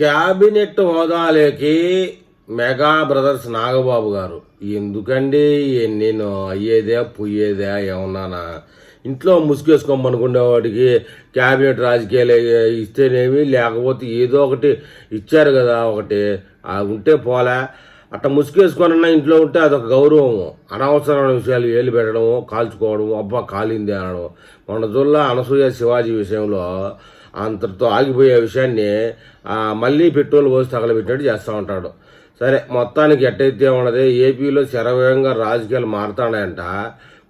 Cabinet హోదాలోకి mega brothers Nagababu గారు ఎందుకండి నేను అయ్యేదే పోయేదే ఏమన్నానా ఇంట్లో ముసుగేసుకోమనుకునేవాడికి క్యాబినెట్ రాజకీయాలు ఇస్తేనేమి లేకపోతే ఏదో ఒకటి ఇచ్చారు కదా ఒకటి ఉంటే పోలే అట్లా ముసుగేసుకొనన్నా ఇంట్లో ఉంటే అదొక గౌరవం. అనవసరమైన విషయాలు ఏలు పెట్టడము కాల్చుకోవడం అబ్బా కాలింది అనడం. మొన్న జుల్లా అనసూయ శివాజీ విషయంలో అంతటితో ఆగిపోయే విషయాన్ని మళ్ళీ పెట్రోల్ పోసి తగలబెట్టినట్టు చేస్తూ ఉంటాడు. సరే మొత్తానికి ఎట్టయితే ఉన్నది ఏపీలో శరవేగంగా రాజకీయాలు మారుతాయంట.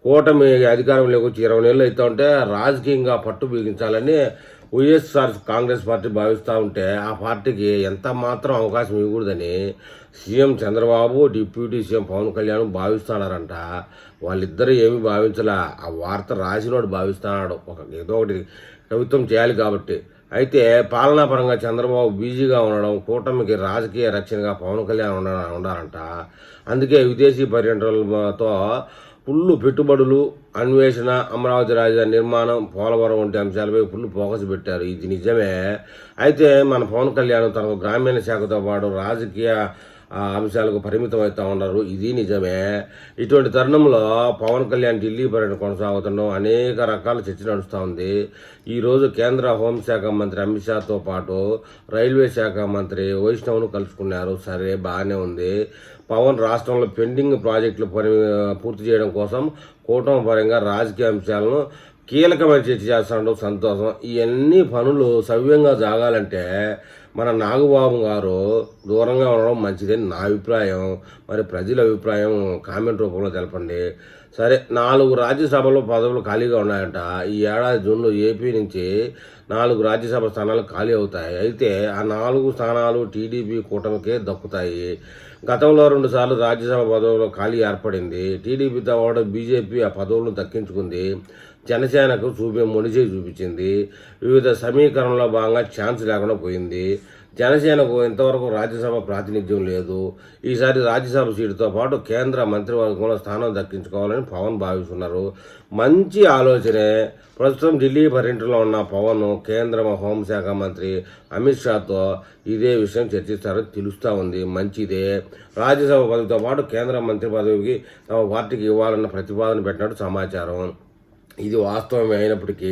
కూటమి అధికారంలోకి వచ్చి 20 నెలలు అవుతా ఉంటే రాజకీయంగా పట్టు బిగించాలని వైఎస్ఆర్ కాంగ్రెస్ పార్టీ భావిస్తూ ఉంటే ఆ పార్టీకి ఎంత మాత్రం అవకాశం ఇవ్వకూడదని CM Chandrababu deputy CM Pawan Kalyan భావిస్తున్నారంట. వాళ్ళిద్దరూ ఏమీ భావించలే, ఆ వార్త రాసినోడు భావిస్తున్నాడు ఏదో ఒకటి కవిత్వం చేయాలి కాబట్టి. అయితే పాలనాపరంగా చంద్రబాబు బిజీగా ఉండడం, కూటమికి రాజకీయ రక్షణగా పవన్ కళ్యాణ్ ఉండాలంట. అందుకే విదేశీ పర్యటనలతో ఫుల్లు పెట్టుబడులు, అన్వేషణ, అమరావతి రాజధాని నిర్మాణం, పోలవరం వంటి అంశాలపై ఫుల్ ఫోకస్ పెట్టారు. ఇది నిజమే. అయితే మన పవన్ కళ్యాణ్ తనకు గ్రామీణ శాఖతో పాటు రాజకీయ అంశాలకు పరిమితం అవుతూ ఉన్నారు. ఇది నిజమే. ఇటువంటి తరుణంలో పవన్ కళ్యాణ్ ఢిల్లీ పర్యటన కొనసాగుతుండడం అనేక రకాల చర్చ నడుస్తూ ఉంది. ఈరోజు కేంద్ర హోంశాఖ మంత్రి అమిత్ షాతో పాటు రైల్వే శాఖ మంత్రి వైష్ణవ్ను కలుసుకున్నారు. సరే బాగానే ఉంది. పవన్ రాష్ట్రంలో పెండింగ్ ప్రాజెక్టులు పూర్తి చేయడం కోసం కూటమి పరంగా రాజకీయ అంశాలను కీలకమైన చర్చ చేస్తుండడం సంతోషం. ఇవన్నీ పనులు సవ్యంగా జరగాలంటే మన నాగబాబు గారు దూరంగా ఉండడం మంచిదని నా అభిప్రాయం. మరి ప్రజల అభిప్రాయం కామెంట్ రూపంలో తెలపండి. సరే 4 రాజ్యసభలో పదవులు ఖాళీగా ఉన్నాయంట. ఈ ఏడాది జూన్లో ఏపీ నుంచి 4 రాజ్యసభ స్థానాలు ఖాళీ అవుతాయి. అయితే ఆ 4 స్థానాలు టీడీపీ కూటమికే దక్కుతాయి. గతంలో 2 సార్లు రాజ్యసభ పదవుల్లో ఖాళీ ఏర్పడింది. టీడీపీతో పాటు బీజేపీ ఆ పదవులను దక్కించుకుంది. జనసేనకు మొనిచేయి చూపించింది. వివిధ సమీకరణలో భాగంగా ఛాన్స్ లేకుండా పోయింది. జనసేనకు ఇంతవరకు రాజ్యసభ ప్రాతినిధ్యం లేదు. ఈసారి రాజ్యసభ సీటుతో పాటు కేంద్ర మంత్రివర్గంలో స్థానం దక్కించుకోవాలని పవన్ భావిస్తున్నారు. మంచి ఆలోచనే. ప్రస్తుతం ఢిల్లీ పర్యటనలో ఉన్న పవన్ కేంద్ర హోంశాఖ మంత్రి అమిత్ షాతో ఇదే విషయం చర్చిస్తారని తెలుస్తూ ఉంది. మంచిదే. రాజ్యసభ పదవితో పాటు కేంద్ర మంత్రి పదవికి తమ పార్టీకి ఇవ్వాలన్న ప్రతిపాదన పెట్టినట్టు సమాచారం. ఇది వాస్తవమే అయినప్పటికీ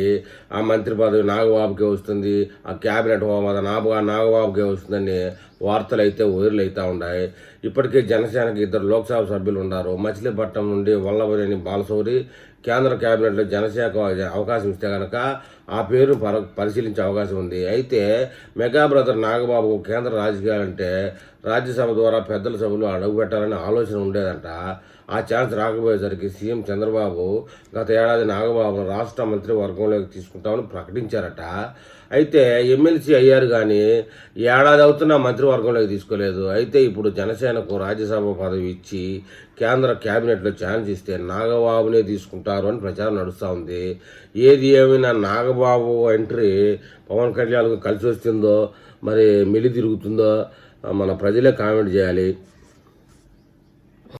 ఆ మంత్రి పదవి నాగబాబుకే వస్తుంది, ఆ క్యాబినెట్ హోదా నాగబాబుకే వస్తుందని వార్తలు అయితే వైరల్ అవుతూ ఉన్నాయి. ఇప్పటికే జనసేనకి 2 లోక్సభ సభ్యులు ఉన్నారు. మచిలీపట్నం నుండి వల్లభనేని బాలశౌరి కేంద్ర క్యాబినెట్లో జనసేనకు అవకాశం ఇస్తే కనుక ఆ పేరు పరిశీలించే అవకాశం ఉంది. అయితే మెగా బ్రదర్ నాగబాబు కేంద్ర రాజకీయాలంటే రాజ్యసభ ద్వారా పెద్దల సభలు అడుగుపెట్టాలని ఆలోచన ఉండేదంట. ఆ ఛాన్స్ రాకపోయేసరికి సీఎం చంద్రబాబు గత ఏడాది నాగబాబును రాష్ట్ర మంత్రి వర్గంలోకి తీసుకుంటామని ప్రకటించారట. అయితే ఎమ్మెల్సీ అయ్యారు కానీ ఏడాది అవుతున్నా మంత్రివర్గంలోకి తీసుకోలేదు. అయితే ఇప్పుడు జనసేనకు రాజ్యసభ పదవి ఇచ్చి కేంద్ర క్యాబినెట్లో ఛాన్స్ ఇస్తే నాగబాబునే తీసుకుంటారు అని ప్రచారం నడుస్తూ ఉంది. ఏది ఏమైనా నాగబాబు ఎంట్రీ పవన్ కళ్యాణ్కు కలిసి వస్తుందో మరి మెలి తిరుగుతుందో మన ప్రజలే కామెంట్ చేయాలి.